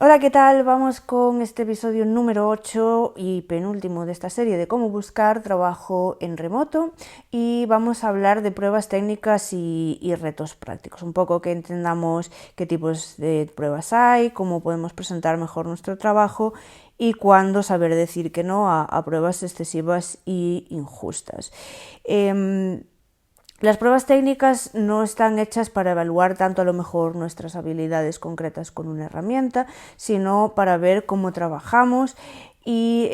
Hola, ¿qué tal? Vamos con este episodio número 8 y penúltimo de esta serie de cómo buscar trabajo en remoto, y vamos a hablar de pruebas técnicas y retos prácticos, un poco que entendamos qué tipos de pruebas hay, cómo podemos presentar mejor nuestro trabajo y cuándo saber decir que no a pruebas excesivas y injustas. Las pruebas técnicas no están hechas para evaluar tanto a lo mejor nuestras habilidades concretas con una herramienta, sino para ver cómo trabajamos y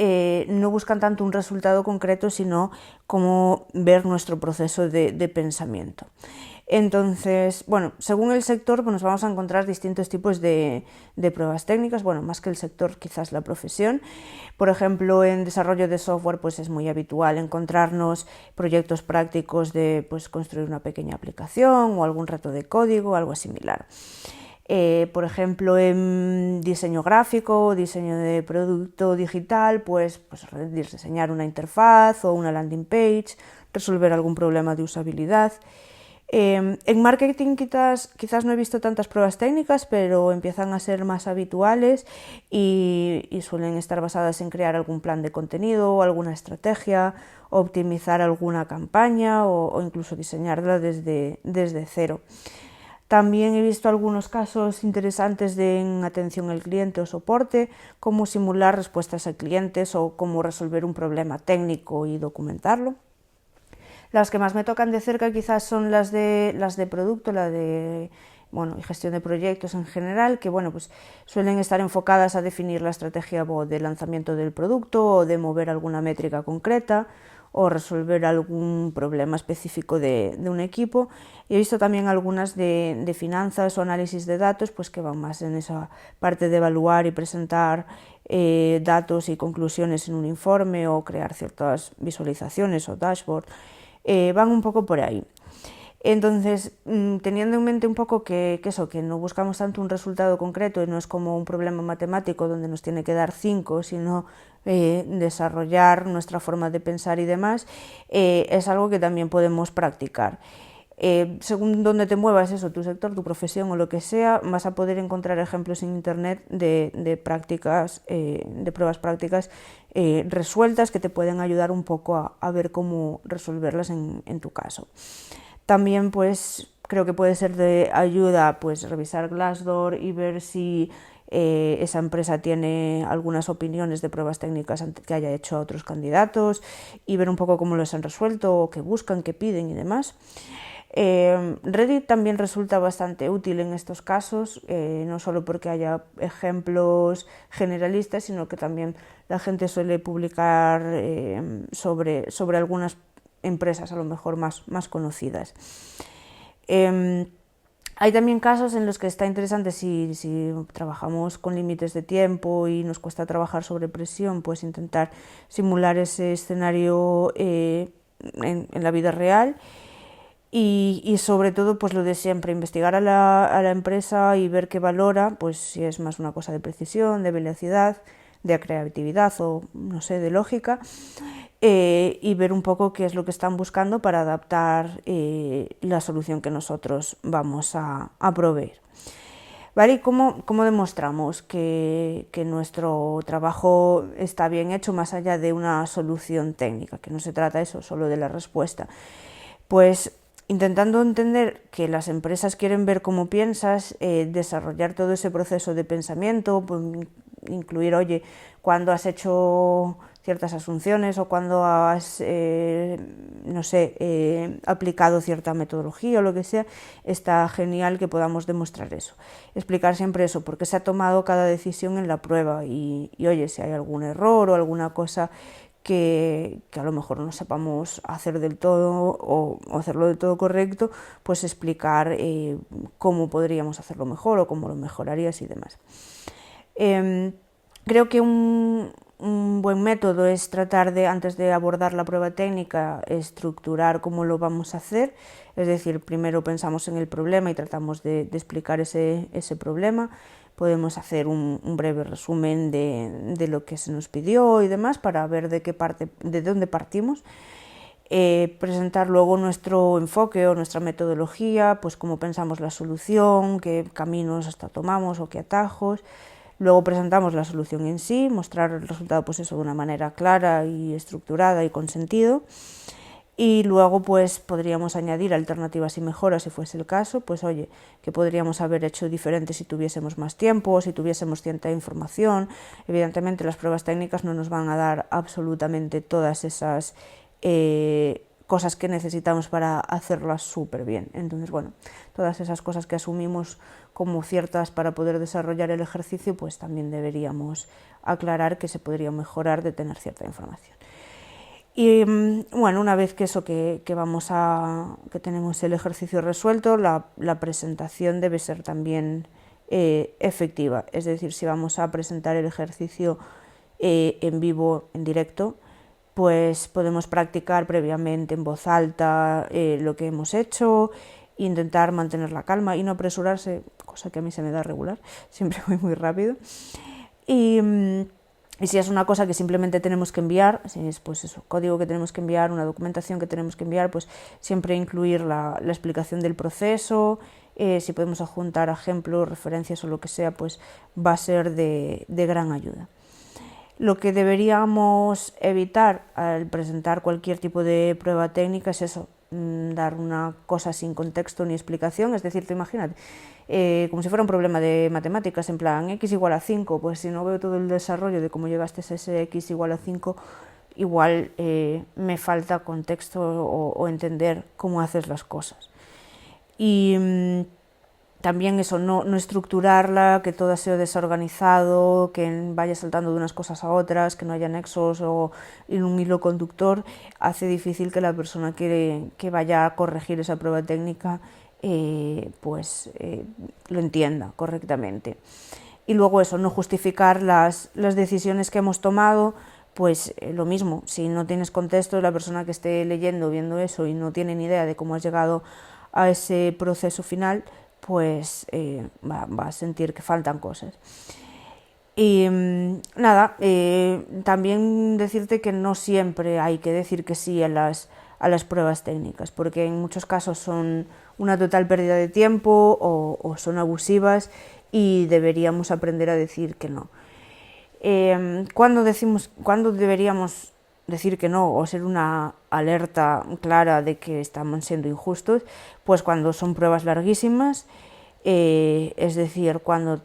no buscan tanto un resultado concreto, sino cómo ver nuestro proceso de pensamiento. Entonces, bueno, según el sector, pues nos vamos a encontrar distintos tipos de pruebas técnicas, bueno, más que el sector, quizás la profesión. Por ejemplo, en desarrollo de software, pues es muy habitual encontrarnos proyectos prácticos de pues, construir una pequeña aplicación o algún reto de código, algo similar. Por ejemplo, en diseño gráfico, diseño de producto digital, pues diseñar una interfaz o una landing page, resolver algún problema de usabilidad. En marketing quizás no he visto tantas pruebas técnicas, pero empiezan a ser más habituales y suelen estar basadas en crear algún plan de contenido, alguna estrategia, optimizar alguna campaña o incluso diseñarla desde cero. También he visto algunos casos interesantes en atención al cliente o soporte, cómo simular respuestas a clientes o cómo resolver un problema técnico y documentarlo. Las que más me tocan de cerca quizás son las de producto, la de y gestión de proyectos en general, que pues suelen estar enfocadas a definir la estrategia de lanzamiento del producto o de mover alguna métrica concreta o resolver algún problema específico de un equipo. He visto también algunas de finanzas o análisis de datos, pues que van más en esa parte de evaluar y presentar datos y conclusiones en un informe o crear ciertas visualizaciones o dashboard. Van un poco por ahí. Entonces, teniendo en mente un poco que no buscamos tanto un resultado concreto y no es como un problema matemático donde nos tiene que dar 5, sino desarrollar nuestra forma de pensar y demás, es algo que también podemos practicar. Según donde te muevas, tu sector, tu profesión o lo que sea, vas a poder encontrar ejemplos en internet de prácticas, de pruebas prácticas resueltas que te pueden ayudar un poco a ver cómo resolverlas en tu caso. También pues creo que puede ser de ayuda pues revisar Glassdoor y ver si esa empresa tiene algunas opiniones de pruebas técnicas que haya hecho a otros candidatos y ver un poco cómo los han resuelto, o qué buscan, qué piden y demás. Reddit también resulta bastante útil en estos casos, no solo porque haya ejemplos generalistas, sino que también la gente suele publicar sobre algunas empresas a lo mejor más conocidas. Hay también casos en los que está interesante si trabajamos con límites de tiempo y nos cuesta trabajar sobre presión, pues intentar simular ese escenario en la vida real. Y sobre todo pues lo de siempre, investigar a la empresa y ver qué valora, pues si es más una cosa de precisión, de velocidad, de creatividad o no sé, de lógica, y ver un poco qué es lo que están buscando para adaptar la solución que nosotros vamos a proveer. ¿Vale? ¿Y cómo demostramos que nuestro trabajo está bien hecho más allá de una solución técnica, que no se trata eso solo de la respuesta? Pues intentando entender que las empresas quieren ver cómo piensas, desarrollar todo ese proceso de pensamiento, pues, incluir, oye, cuando has hecho ciertas asunciones o cuando has, aplicado cierta metodología o lo que sea, está genial que podamos demostrar eso. Explicar siempre eso, por qué se ha tomado cada decisión en la prueba y oye, si hay algún error o alguna cosa que a lo mejor no sepamos hacer del todo o hacerlo del todo correcto, pues explicar cómo podríamos hacerlo mejor o cómo lo mejorarías y demás. Creo que un buen método es tratar de, antes de abordar la prueba técnica, estructurar cómo lo vamos a hacer, es decir, primero pensamos en el problema y tratamos de explicar ese problema. Podemos hacer un breve resumen de lo que se nos pidió y demás para ver de dónde partimos. Presentar luego nuestro enfoque o nuestra metodología, pues cómo pensamos la solución, qué caminos hasta tomamos o qué atajos. Luego presentamos la solución en sí, mostrar el resultado pues eso de una manera clara y estructurada y con sentido. Y luego pues podríamos añadir alternativas y mejoras si fuese el caso, pues oye, que podríamos haber hecho diferente si tuviésemos más tiempo, si tuviésemos cierta información. Evidentemente las pruebas técnicas no nos van a dar absolutamente todas esas cosas que necesitamos para hacerlas súper bien. Entonces, bueno, todas esas cosas que asumimos como ciertas para poder desarrollar el ejercicio, pues también deberíamos aclarar que se podría mejorar de tener cierta información. Y bueno, una vez que eso, que tenemos el ejercicio resuelto, la presentación debe ser también efectiva. Es decir, si vamos a presentar el ejercicio en vivo, en directo, pues podemos practicar previamente en voz alta lo que hemos hecho, intentar mantener la calma y no apresurarse, cosa que a mí se me da regular, siempre voy muy rápido. Y si es una cosa que simplemente tenemos que enviar, si es pues eso, código que tenemos que enviar, una documentación que tenemos que enviar, pues siempre incluir la explicación del proceso. Si podemos adjuntar ejemplos, referencias o lo que sea, pues va a ser de gran ayuda. Lo que deberíamos evitar al presentar cualquier tipo de prueba técnica es eso, dar una cosa sin contexto ni explicación, es decir, te imagínate, como si fuera un problema de matemáticas, en plan x igual a 5, pues si no veo todo el desarrollo de cómo llegaste a ese x igual a 5, igual me falta contexto o entender cómo haces las cosas. Y también eso, no estructurarla, que todo sea desorganizado, que vaya saltando de unas cosas a otras, que no haya nexos o un hilo conductor, hace difícil que la persona que vaya a corregir esa prueba técnica lo entienda correctamente. Y luego eso, no justificar las decisiones que hemos tomado, pues lo mismo, si no tienes contexto, la persona que esté leyendo, viendo eso y no tiene ni idea de cómo has llegado a ese proceso final, pues va a sentir que faltan cosas. Y nada, también decirte que no siempre hay que decir que sí a las pruebas técnicas, porque en muchos casos son una total pérdida de tiempo o son abusivas y deberíamos aprender a decir que no. ¿Cuándo deberíamos decir que no o ser una alerta clara de que estamos siendo injustos? Pues cuando son pruebas larguísimas, es decir, cuando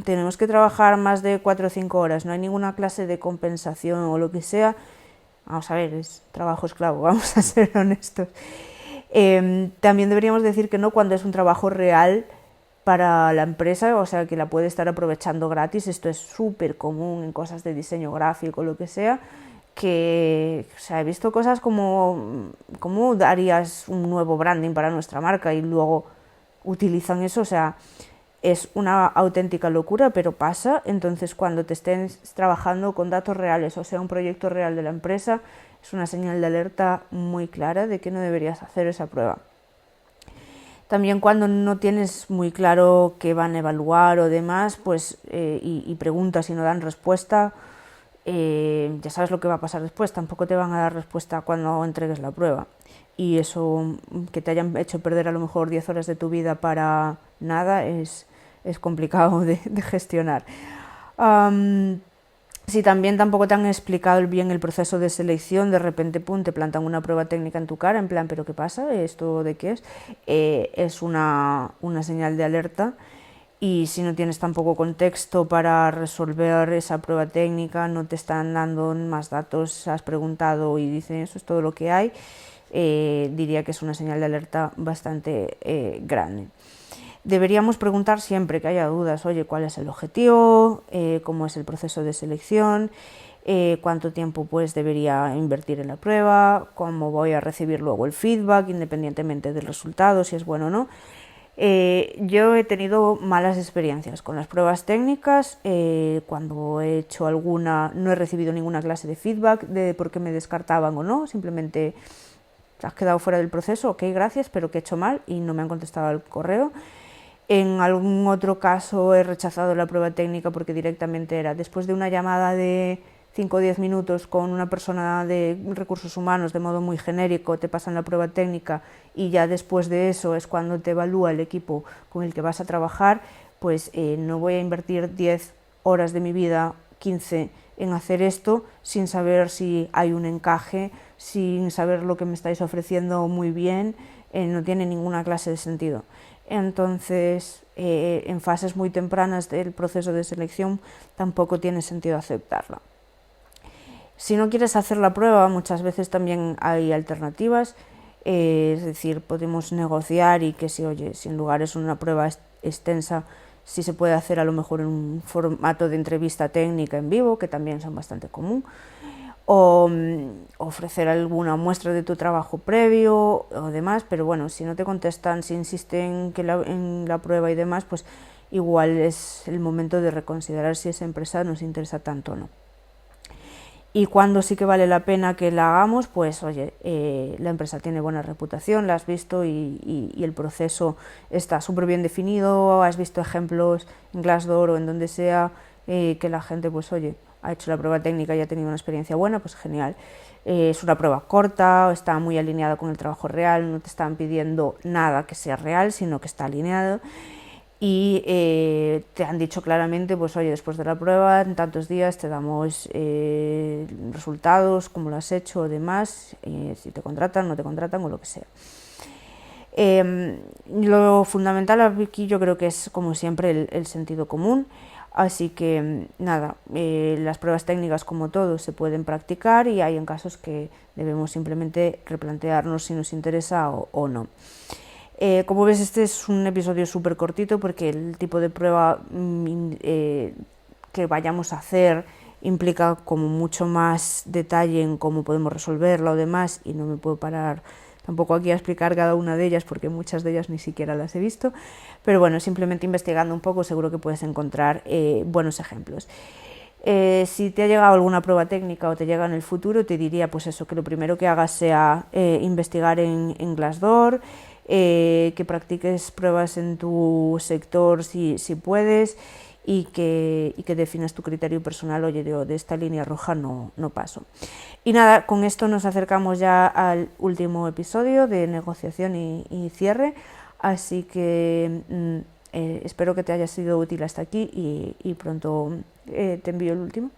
tenemos que trabajar más de 4 o 5 horas, no hay ninguna clase de compensación o lo que sea, vamos a ver, es trabajo esclavo, vamos a ser honestos. También deberíamos decir que no cuando es un trabajo real para la empresa, o sea, que la puede estar aprovechando gratis. Esto es súper común en cosas de diseño gráfico, lo que sea, que, o sea, he visto cosas como ¿cómo darías un nuevo branding para nuestra marca? Y luego utilizan eso, o sea, es una auténtica locura, pero pasa. Entonces, cuando te estén trabajando con datos reales, o sea, un proyecto real de la empresa, es una señal de alerta muy clara de que no deberías hacer esa prueba. También cuando no tienes muy claro qué van a evaluar o demás, pues y preguntas y no dan respuesta, ya sabes lo que va a pasar después, tampoco te van a dar respuesta cuando entregues la prueba. Y eso, que te hayan hecho perder a lo mejor 10 horas de tu vida para nada, es complicado de gestionar. Si también tampoco te han explicado bien el proceso de selección, de repente te plantan una prueba técnica en tu cara, en plan, ¿pero qué pasa? ¿Esto de qué es? Es una señal de alerta. Y si no tienes tampoco contexto para resolver esa prueba técnica, no te están dando más datos, has preguntado y dicen eso es todo lo que hay, diría que es una señal de alerta bastante grande. Deberíamos preguntar siempre que haya dudas, oye, ¿cuál es el objetivo? ¿Cómo es el proceso de selección? ¿Cuánto tiempo pues debería invertir en la prueba? ¿Cómo voy a recibir luego el feedback, independientemente del resultado, si es bueno o no? Yo he tenido malas experiencias con las pruebas técnicas. Cuando he hecho alguna, no he recibido ninguna clase de feedback de por qué me descartaban o no, simplemente has quedado fuera del proceso, ok, gracias, pero que he hecho mal y no me han contestado al correo. En algún otro caso he rechazado la prueba técnica porque directamente era después de una llamada de 5 o 10 minutos con una persona de recursos humanos de modo muy genérico, te pasan la prueba técnica y ya después de eso es cuando te evalúa el equipo con el que vas a trabajar, pues no voy a invertir 10 horas de mi vida, 15, en hacer esto sin saber si hay un encaje, sin saber lo que me estáis ofreciendo muy bien, no tiene ninguna clase de sentido. Entonces, en fases muy tempranas del proceso de selección tampoco tiene sentido aceptarla. Si no quieres hacer la prueba, muchas veces también hay alternativas, es decir, podemos negociar y que si en lugar es una prueba extensa, si se puede hacer a lo mejor en un formato de entrevista técnica en vivo, que también son bastante común, o ofrecer alguna muestra de tu trabajo previo o demás, pero bueno, si no te contestan, si insisten en la prueba y demás, pues igual es el momento de reconsiderar si esa empresa nos interesa tanto o no. Y cuando sí que vale la pena que la hagamos, pues oye, la empresa tiene buena reputación, la has visto y el proceso está súper bien definido, has visto ejemplos en Glassdoor o en donde sea, que la gente pues oye, ha hecho la prueba técnica y ha tenido una experiencia buena, pues genial. Es una prueba corta, está muy alineada con el trabajo real, no te están pidiendo nada que sea real, sino que está alineado. Y te han dicho claramente, pues oye, después de la prueba, en tantos días te damos resultados, cómo lo has hecho o demás, si te contratan, no te contratan o lo que sea. Lo fundamental aquí yo creo que es, como siempre, el sentido común. Así que nada, las pruebas técnicas como todo se pueden practicar y hay en casos que debemos simplemente replantearnos si nos interesa o no. Como ves, este es un episodio súper cortito porque el tipo de prueba que vayamos a hacer implica como mucho más detalle en cómo podemos resolverla o demás, y no me puedo parar tampoco aquí a explicar cada una de ellas porque muchas de ellas ni siquiera las he visto, pero bueno, simplemente investigando un poco seguro que puedes encontrar buenos ejemplos. Si te ha llegado alguna prueba técnica o te llega en el futuro, te diría pues eso, que lo primero que hagas sea investigar en Glassdoor, que practiques pruebas en tu sector si puedes, y que definas tu criterio personal, oye, de esta línea roja no paso. Y nada, con esto nos acercamos ya al último episodio de negociación y cierre, así que espero que te haya sido útil hasta aquí y pronto te envío el último.